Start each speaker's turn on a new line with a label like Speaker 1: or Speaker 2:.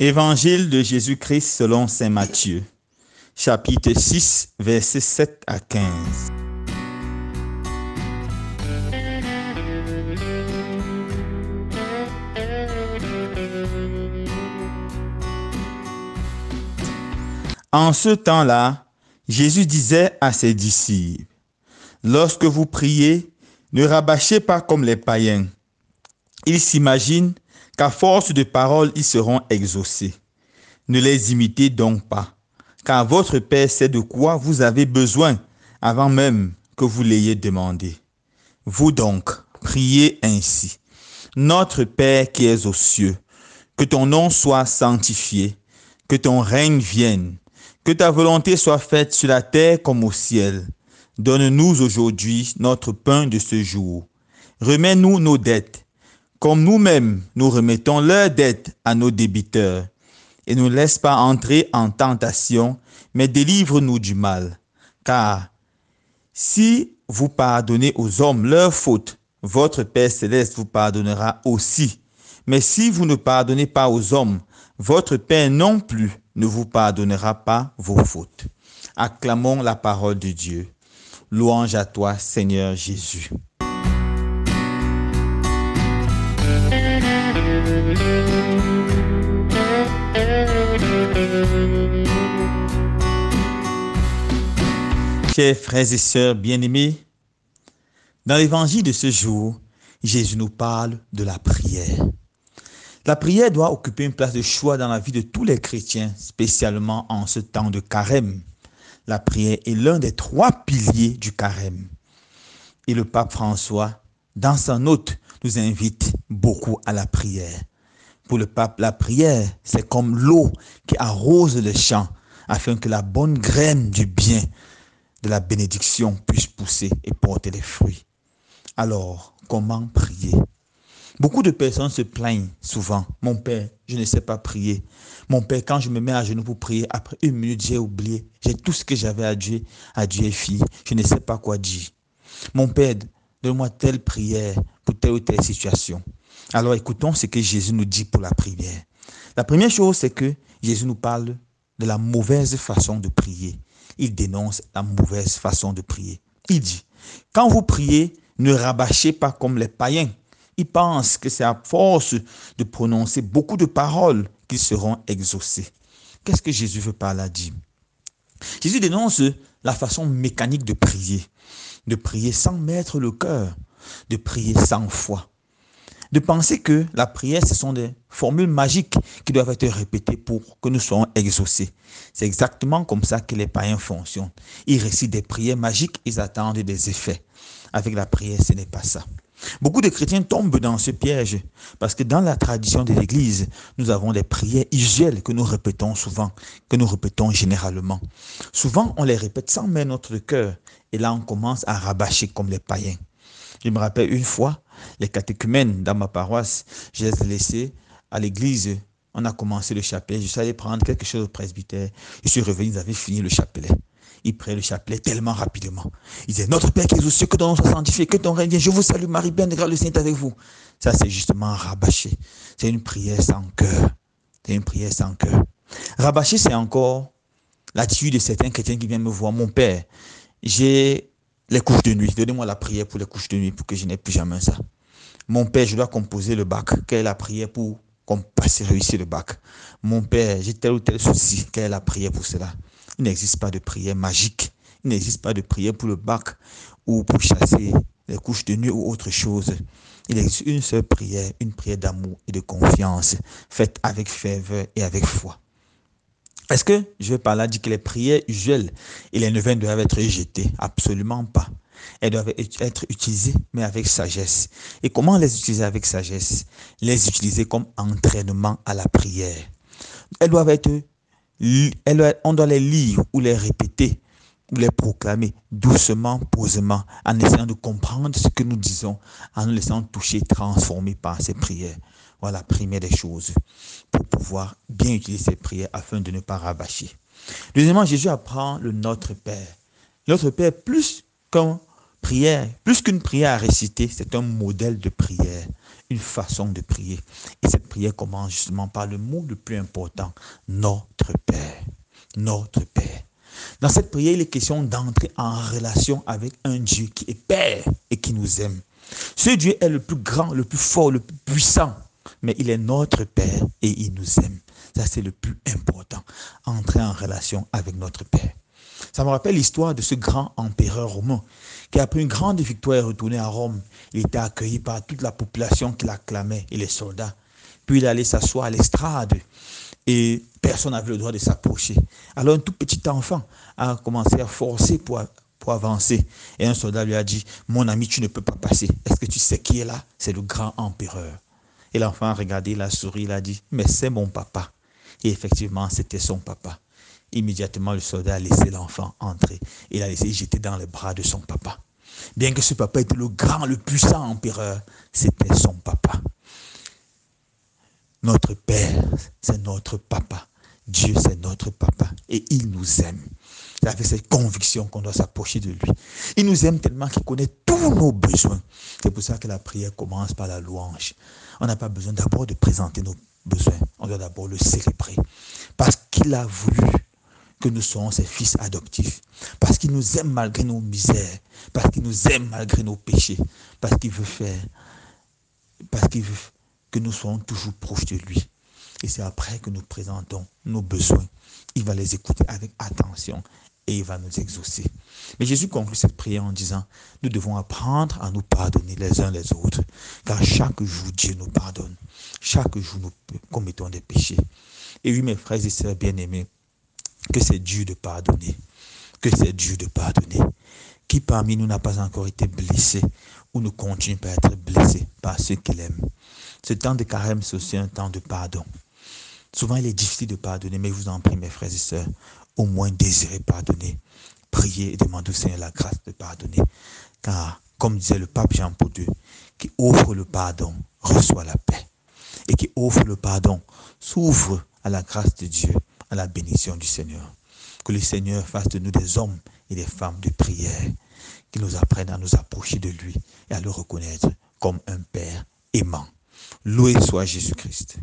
Speaker 1: Évangile de Jésus-Christ selon saint Matthieu, chapitre 6, versets 7 à 15. En ce temps-là, Jésus disait à ses disciples, « Lorsque vous priez, ne rabâchez pas comme les païens. Ils s'imaginent qu'à force de paroles, ils seront exaucés. Ne les imitez donc pas, car votre Père sait de quoi vous avez besoin avant même que vous l'ayez demandé. Vous donc, priez ainsi. Notre Père qui es aux cieux, que ton nom soit sanctifié, que ton règne vienne, que ta volonté soit faite sur la terre comme au ciel. Donne-nous aujourd'hui notre pain de ce jour. Remets-nous nos dettes, comme nous-mêmes nous remettons leurs dettes à nos débiteurs. Et ne nous laisse pas entrer en tentation, mais délivre-nous du mal. Car si vous pardonnez aux hommes leurs fautes, votre Père céleste vous pardonnera aussi. Mais si vous ne pardonnez pas aux hommes, votre Père non plus ne vous pardonnera pas vos fautes. Acclamons la parole de Dieu. Louange à toi, Seigneur Jésus. Chers frères et sœurs bien-aimés, dans l'évangile de ce jour, Jésus nous parle de la prière. La prière doit occuper une place de choix dans la vie de tous les chrétiens, spécialement en ce temps de carême. La prière est l'un des 3 piliers du carême. Et le pape François, dans sa note, nous invite beaucoup à la prière. Pour le pape, la prière, c'est comme l'eau qui arrose les champs afin que la bonne graine du bien, de la bénédiction puisse pousser et porter des fruits. Alors, comment prier? Beaucoup de personnes se plaignent souvent. Mon Père, je ne sais pas prier. Mon Père, quand je me mets à genoux pour prier, après 1 minute, j'ai oublié. J'ai tout ce que j'avais à Dieu est fini. Je ne sais pas quoi dire. Mon Père, donne-moi telle prière pour telle ou telle situation. Alors écoutons ce que Jésus nous dit pour la prière. La première chose, c'est que Jésus nous parle de la mauvaise façon de prier. Il dénonce la mauvaise façon de prier. Il dit, quand vous priez, ne rabâchez pas comme les païens. Ils pensent que c'est à force de prononcer beaucoup de paroles qu'ils seront exaucés. Qu'est-ce que Jésus veut par là dire? Jésus dénonce la façon mécanique de prier sans mettre le cœur, de prier sans foi. De penser que la prière, ce sont des formules magiques qui doivent être répétées pour que nous soyons exaucés. C'est exactement comme ça que les païens fonctionnent. Ils récitent des prières magiques, ils attendent des effets. Avec la prière, ce n'est pas ça. Beaucoup de chrétiens tombent dans ce piège parce que dans la tradition de l'Église, nous avons des prières usuelles que nous répétons souvent, que nous répétons généralement. Souvent, on les répète sans mettre notre cœur et là, on commence à rabâcher comme les païens. Je me rappelle une fois, les catéchumènes dans ma paroisse, je les ai laissés à l'église. On a commencé le chapelet. Je suis allé prendre quelque chose au presbytère. Je suis revenu, ils avaient fini le chapelet. Ils prenaient le chapelet tellement rapidement. Ils disaient, notre Père qui es aux cieux, que ton nom soit sanctifié, que ton règne vienne. Je vous salue Marie, pleine de grâce, le Seigneur est avec vous. Ça, c'est justement rabâcher. C'est une prière sans cœur. C'est une prière sans cœur. Rabâcher, c'est encore l'attitude de certains chrétiens qui viennent me voir. Mon Père, j'ai les couches de nuit. Donnez-moi la prière pour les couches de nuit pour que je n'ai plus jamais ça. Mon Père, je dois composer le bac. Quelle est la prière pour qu'on passe réussir le bac? Mon Père, j'ai tel ou tel souci. Quelle est la prière pour cela? Il n'existe pas de prière magique. Il n'existe pas de prière pour le bac ou pour chasser les couches de nuit ou autre chose. Il existe une seule prière, une prière d'amour et de confiance, faite avec ferveur et avec foi. Est-ce que je vais par là dire que les prières usuelles et les neuvaines doivent être jetées? Absolument pas. Elles doivent être utilisées, mais avec sagesse. Et comment les utiliser avec sagesse? Les utiliser comme entraînement à la prière. Elles doivent être, on doit les lire ou les répéter ou les proclamer doucement, posément, en essayant de comprendre ce que nous disons, en nous laissant toucher, transformer par ces prières. Voilà la première des choses pour pouvoir bien utiliser ces prières afin de ne pas rabâcher. Deuxièmement, Jésus apprend le Notre Père. Notre Père, plus qu'un Prière, plus qu'une prière à réciter, c'est un modèle de prière, une façon de prier. Et cette prière commence justement par le mot le plus important, notre Père. Notre Père. Dans cette prière, il est question d'entrer en relation avec un Dieu qui est Père et qui nous aime. Ce Dieu est le plus grand, le plus fort, le plus puissant, mais il est notre Père et il nous aime. Ça, c'est le plus important, entrer en relation avec notre Père. Ça me rappelle l'histoire de ce grand empereur romain qui, après une grande victoire, est retourné à Rome. Il était accueilli par toute la population qui l'acclamait et les soldats. Puis il allait s'asseoir à l'estrade et personne n'avait le droit de s'approcher. Alors un tout petit enfant a commencé à forcer pour avancer. Et un soldat lui a dit, mon ami, tu ne peux pas passer. Est-ce que tu sais qui est là? C'est le grand empereur. Et l'enfant a regardé, il a souri, il a dit, mais c'est mon papa. Et effectivement, c'était son papa. Immédiatement, le soldat a laissé l'enfant entrer. Il a laissé jeter dans les bras de son papa. Bien que ce papa était le grand, le puissant empereur, c'était son papa. Notre Père, c'est notre papa. Dieu, c'est notre papa. Et il nous aime. C'est avec cette conviction qu'on doit s'approcher de lui. Il nous aime tellement qu'il connaît tous nos besoins. C'est pour ça que la prière commence par la louange. On n'a pas besoin d'abord de présenter nos besoins. On doit d'abord le célébrer. Parce qu'il a voulu que nous soyons ses fils adoptifs. Parce qu'il nous aime malgré nos misères. Parce qu'il nous aime malgré nos péchés. Parce qu'il veut que nous soyons toujours proches de lui. Et c'est après que nous présentons nos besoins. Il va les écouter avec attention et il va nous exaucer. Mais Jésus conclut cette prière en disant, nous devons apprendre à nous pardonner les uns les autres, car chaque jour Dieu nous pardonne. Chaque jour nous commettons des péchés. Et oui, mes frères et sœurs bien-aimés, que c'est dur de pardonner. Que c'est dur de pardonner. Qui parmi nous n'a pas encore été blessé ou ne continue pas à être blessé par ceux qu'il aime? Ce temps de carême, c'est aussi un temps de pardon. Souvent, il est difficile de pardonner, mais je vous en prie, mes frères et sœurs, au moins désirez pardonner. Priez et demandez au Seigneur la grâce de pardonner. Car, comme disait le pape Jean-Paul II, qui offre le pardon reçoit la paix. Et qui offre le pardon s'ouvre à la grâce de Dieu, à la bénédiction du Seigneur. Que le Seigneur fasse de nous des hommes et des femmes de prière, qui nous apprennent à nous approcher de lui et à le reconnaître comme un Père aimant. Loué soit Jésus-Christ.